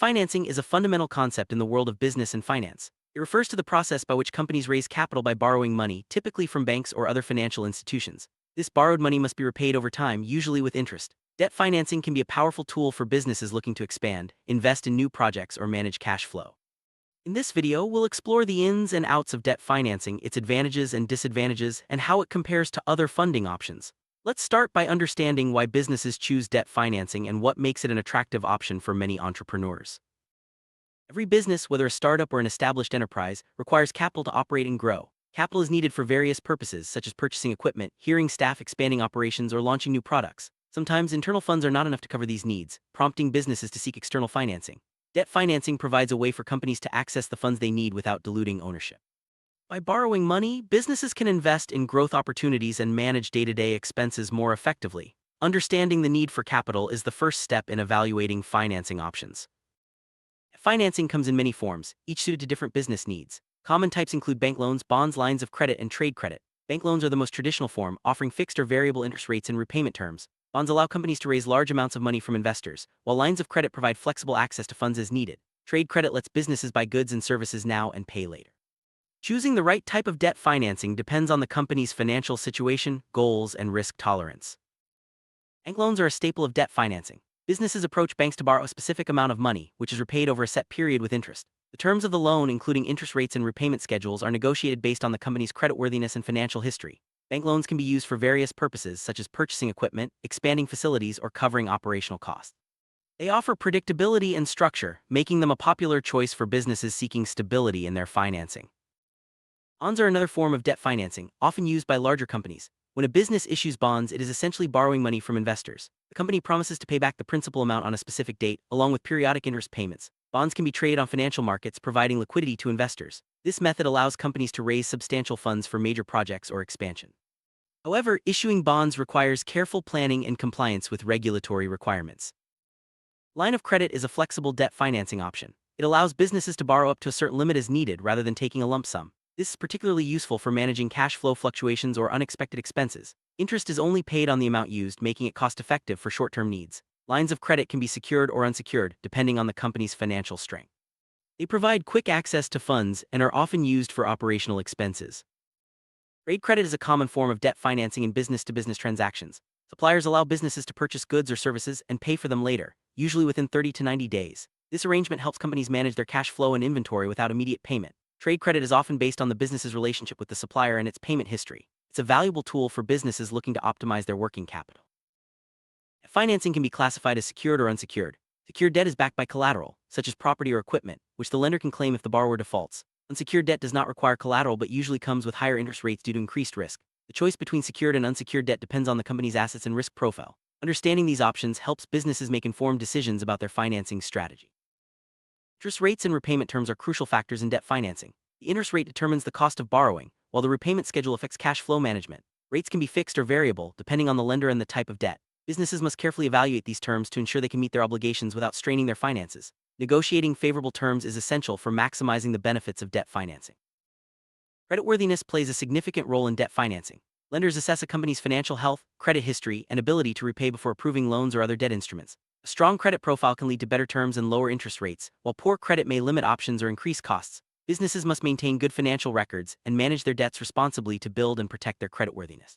Financing is a fundamental concept in the world of business and finance. It refers to the process by which companies raise capital by borrowing money, typically from banks or other financial institutions. This borrowed money must be repaid over time, usually with interest. Debt financing can be a powerful tool for businesses looking to expand, invest in new projects, or manage cash flow. In this video, we'll explore the ins and outs of debt financing, its advantages and disadvantages, and how it compares to other funding options. Let's start by understanding why businesses choose debt financing and what makes it an attractive option for many entrepreneurs. Every business, whether a startup or an established enterprise, requires capital to operate and grow. Capital is needed for various purposes, such as purchasing equipment, hiring staff, expanding operations, or launching new products. Sometimes internal funds are not enough to cover these needs, prompting businesses to seek external financing. Debt financing provides a way for companies to access the funds they need without diluting ownership. By borrowing money, businesses can invest in growth opportunities and manage day-to-day expenses more effectively. Understanding the need for capital is the first step in evaluating financing options. Financing comes in many forms, each suited to different business needs. Common types include bank loans, bonds, lines of credit, and trade credit. Bank loans are the most traditional form, offering fixed or variable interest rates and repayment terms. Bonds allow companies to raise large amounts of money from investors, while lines of credit provide flexible access to funds as needed. Trade credit lets businesses buy goods and services now and pay later. Choosing the right type of debt financing depends on the company's financial situation, goals, and risk tolerance. Bank loans are a staple of debt financing. Businesses approach banks to borrow a specific amount of money, which is repaid over a set period with interest. The terms of the loan, including interest rates and repayment schedules, are negotiated based on the company's creditworthiness and financial history. Bank loans can be used for various purposes, such as purchasing equipment, expanding facilities, or covering operational costs. They offer predictability and structure, making them a popular choice for businesses seeking stability in their financing. Bonds are another form of debt financing, often used by larger companies. When a business issues bonds, it is essentially borrowing money from investors. The company promises to pay back the principal amount on a specific date, along with periodic interest payments. Bonds can be traded on financial markets, providing liquidity to investors. This method allows companies to raise substantial funds for major projects or expansion. However, issuing bonds requires careful planning and compliance with regulatory requirements. Line of credit is a flexible debt financing option. It allows businesses to borrow up to a certain limit as needed rather than taking a lump sum. This is particularly useful for managing cash flow fluctuations or unexpected expenses. Interest is only paid on the amount used, making it cost-effective for short-term needs. Lines of credit can be secured or unsecured, depending on the company's financial strength. They provide quick access to funds and are often used for operational expenses. Trade credit is a common form of debt financing in business-to-business transactions. Suppliers allow businesses to purchase goods or services and pay for them later, usually within 30 to 90 days. This arrangement helps companies manage their cash flow and inventory without immediate payment. Trade credit is often based on the business's relationship with the supplier and its payment history. It's a valuable tool for businesses looking to optimize their working capital. Financing can be classified as secured or unsecured. Secured debt is backed by collateral, such as property or equipment, which the lender can claim if the borrower defaults. Unsecured debt does not require collateral but usually comes with higher interest rates due to increased risk. The choice between secured and unsecured debt depends on the company's assets and risk profile. Understanding these options helps businesses make informed decisions about their financing strategy. Interest rates and repayment terms are crucial factors in debt financing. The interest rate determines the cost of borrowing, while the repayment schedule affects cash flow management. Rates can be fixed or variable, depending on the lender and the type of debt. Businesses must carefully evaluate these terms to ensure they can meet their obligations without straining their finances. Negotiating favorable terms is essential for maximizing the benefits of debt financing. Creditworthiness plays a significant role in debt financing. Lenders assess a company's financial health, credit history, and ability to repay before approving loans or other debt instruments. A strong credit profile can lead to better terms and lower interest rates, while poor credit may limit options or increase costs. Businesses must maintain good financial records and manage their debts responsibly to build and protect their creditworthiness.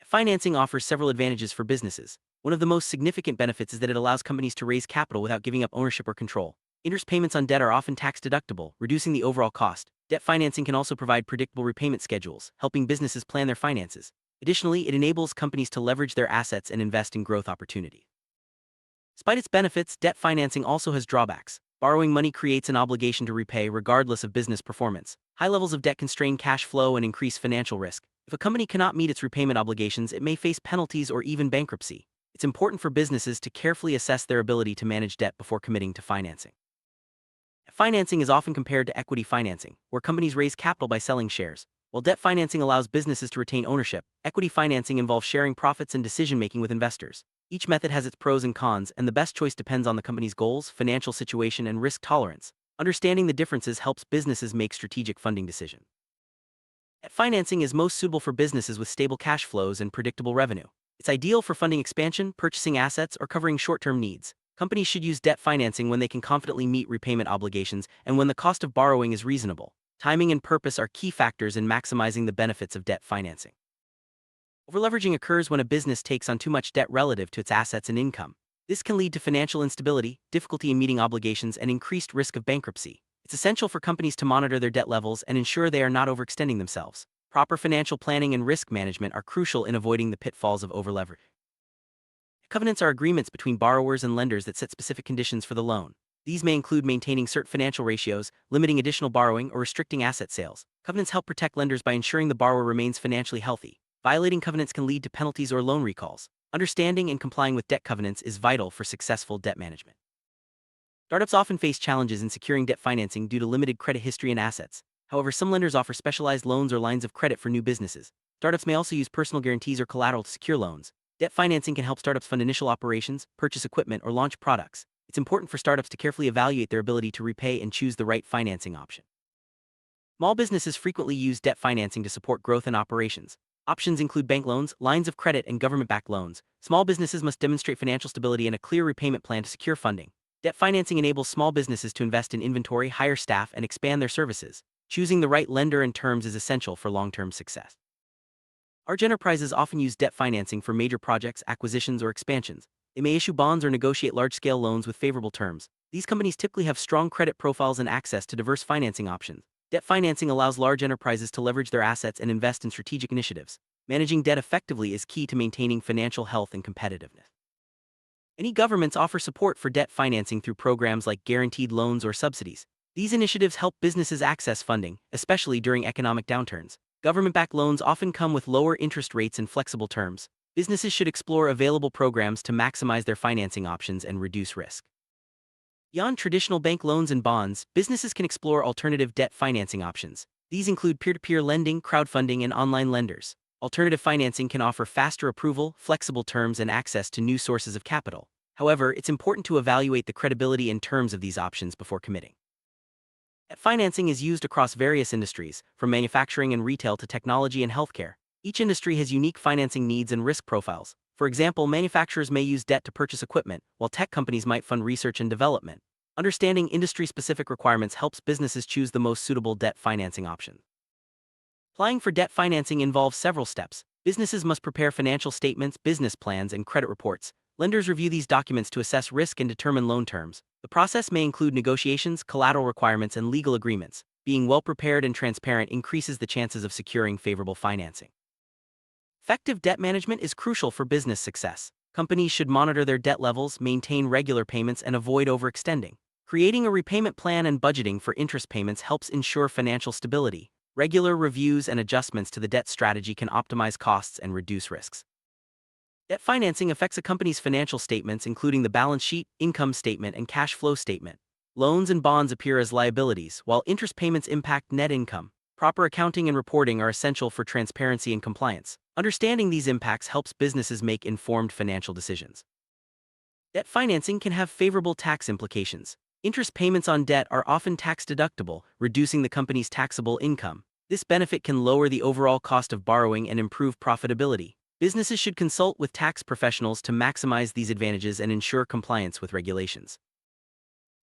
Financing offers several advantages for businesses. One of the most significant benefits is that it allows companies to raise capital without giving up ownership or control. Interest payments on debt are often tax-deductible, reducing the overall cost. Debt financing can also provide predictable repayment schedules, helping businesses plan their finances. Additionally, it enables companies to leverage their assets and invest in growth opportunities. Despite its benefits, debt financing also has drawbacks. Borrowing money creates an obligation to repay regardless of business performance. High levels of debt constrain cash flow and increase financial risk. If a company cannot meet its repayment obligations, it may face penalties or even bankruptcy. It's important for businesses to carefully assess their ability to manage debt before committing to financing. Financing is often compared to equity financing, where companies raise capital by selling shares. While debt financing allows businesses to retain ownership, equity financing involves sharing profits and decision-making with investors. Each method has its pros and cons, and the best choice depends on the company's goals, financial situation, and risk tolerance. Understanding the differences helps businesses make strategic funding decisions. Financing is most suitable for businesses with stable cash flows and predictable revenue. It's ideal for funding expansion, purchasing assets, or covering short-term needs. Companies should use debt financing when they can confidently meet repayment obligations and when the cost of borrowing is reasonable. Timing and purpose are key factors in maximizing the benefits of debt financing. Overleveraging occurs when a business takes on too much debt relative to its assets and income. This can lead to financial instability, difficulty in meeting obligations, and increased risk of bankruptcy. It's essential for companies to monitor their debt levels and ensure they are not overextending themselves. Proper financial planning and risk management are crucial in avoiding the pitfalls of overleverage. Covenants are agreements between borrowers and lenders that set specific conditions for the loan. These may include maintaining certain financial ratios, limiting additional borrowing, or restricting asset sales. Covenants help protect lenders by ensuring the borrower remains financially healthy. Violating covenants can lead to penalties or loan recalls. Understanding and complying with debt covenants is vital for successful debt management. Startups often face challenges in securing debt financing due to limited credit history and assets. However, some lenders offer specialized loans or lines of credit for new businesses. Startups may also use personal guarantees or collateral to secure loans. Debt financing can help startups fund initial operations, purchase equipment, or launch products. It's important for startups to carefully evaluate their ability to repay and choose the right financing option. Small businesses frequently use debt financing to support growth and operations. Options include bank loans, lines of credit, and government-backed loans. Small businesses must demonstrate financial stability and a clear repayment plan to secure funding. Debt financing enables small businesses to invest in inventory, hire staff, and expand their services. Choosing the right lender and terms is essential for long-term success. Large enterprises often use debt financing for major projects, acquisitions, or expansions. They may issue bonds or negotiate large-scale loans with favorable terms. These companies typically have strong credit profiles and access to diverse financing options. Debt financing allows large enterprises to leverage their assets and invest in strategic initiatives. Managing debt effectively is key to maintaining financial health and competitiveness. Many governments offer support for debt financing through programs like guaranteed loans or subsidies. These initiatives help businesses access funding, especially during economic downturns. Government-backed loans often come with lower interest rates and flexible terms. Businesses should explore available programs to maximize their financing options and reduce risk. Beyond traditional bank loans and bonds, businesses can explore alternative debt financing options. These include peer-to-peer lending, crowdfunding, and online lenders. Alternative financing can offer faster approval, flexible terms, and access to new sources of capital. However, it's important to evaluate the credibility and terms of these options before committing. Debt financing is used across various industries, from manufacturing and retail to technology and healthcare. Each industry has unique financing needs and risk profiles. For example, manufacturers may use debt to purchase equipment, while tech companies might fund research and development. Understanding industry-specific requirements helps businesses choose the most suitable debt financing option. Applying for debt financing involves several steps. Businesses must prepare financial statements, business plans, and credit reports. Lenders review these documents to assess risk and determine loan terms. The process may include negotiations, collateral requirements, and legal agreements. Being well-prepared and transparent increases the chances of securing favorable financing. Effective debt management is crucial for business success. Companies should monitor their debt levels, maintain regular payments, and avoid overextending. Creating a repayment plan and budgeting for interest payments helps ensure financial stability. Regular reviews and adjustments to the debt strategy can optimize costs and reduce risks. Debt financing affects a company's financial statements, including the balance sheet, income statement, and cash flow statement. Loans and bonds appear as liabilities, while interest payments impact net income. Proper accounting and reporting are essential for transparency and compliance. Understanding these impacts helps businesses make informed financial decisions. Debt financing can have favorable tax implications. Interest payments on debt are often tax-deductible, reducing the company's taxable income. This benefit can lower the overall cost of borrowing and improve profitability. Businesses should consult with tax professionals to maximize these advantages and ensure compliance with regulations.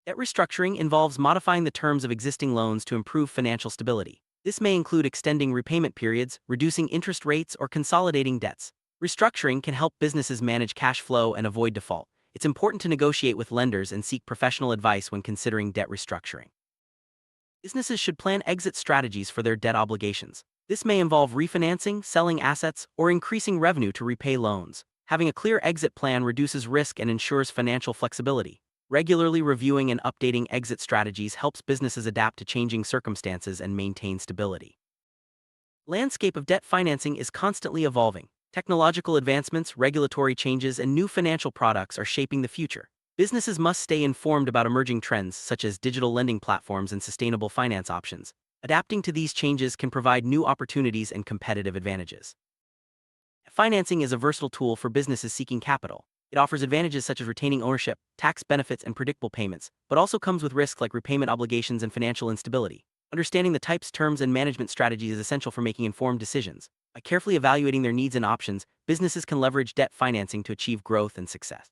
Debt restructuring involves modifying the terms of existing loans to improve financial stability. This may include extending repayment periods, reducing interest rates, or consolidating debts. Restructuring can help businesses manage cash flow and avoid default. It's important to negotiate with lenders and seek professional advice when considering debt restructuring. Businesses should plan exit strategies for their debt obligations. This may involve refinancing, selling assets, or increasing revenue to repay loans. Having a clear exit plan reduces risk and ensures financial flexibility. Regularly reviewing and updating exit strategies helps businesses adapt to changing circumstances and maintain stability. The landscape of debt financing is constantly evolving. Technological advancements, regulatory changes, and new financial products are shaping the future. Businesses must stay informed about emerging trends such as digital lending platforms and sustainable finance options. Adapting to these changes can provide new opportunities and competitive advantages. Financing is a versatile tool for businesses seeking capital. It offers advantages such as retaining ownership, tax benefits, and predictable payments, but also comes with risks like repayment obligations and financial instability. Understanding the types, terms, and management strategies is essential for making informed decisions. By carefully evaluating their needs and options, businesses can leverage debt financing to achieve growth and success.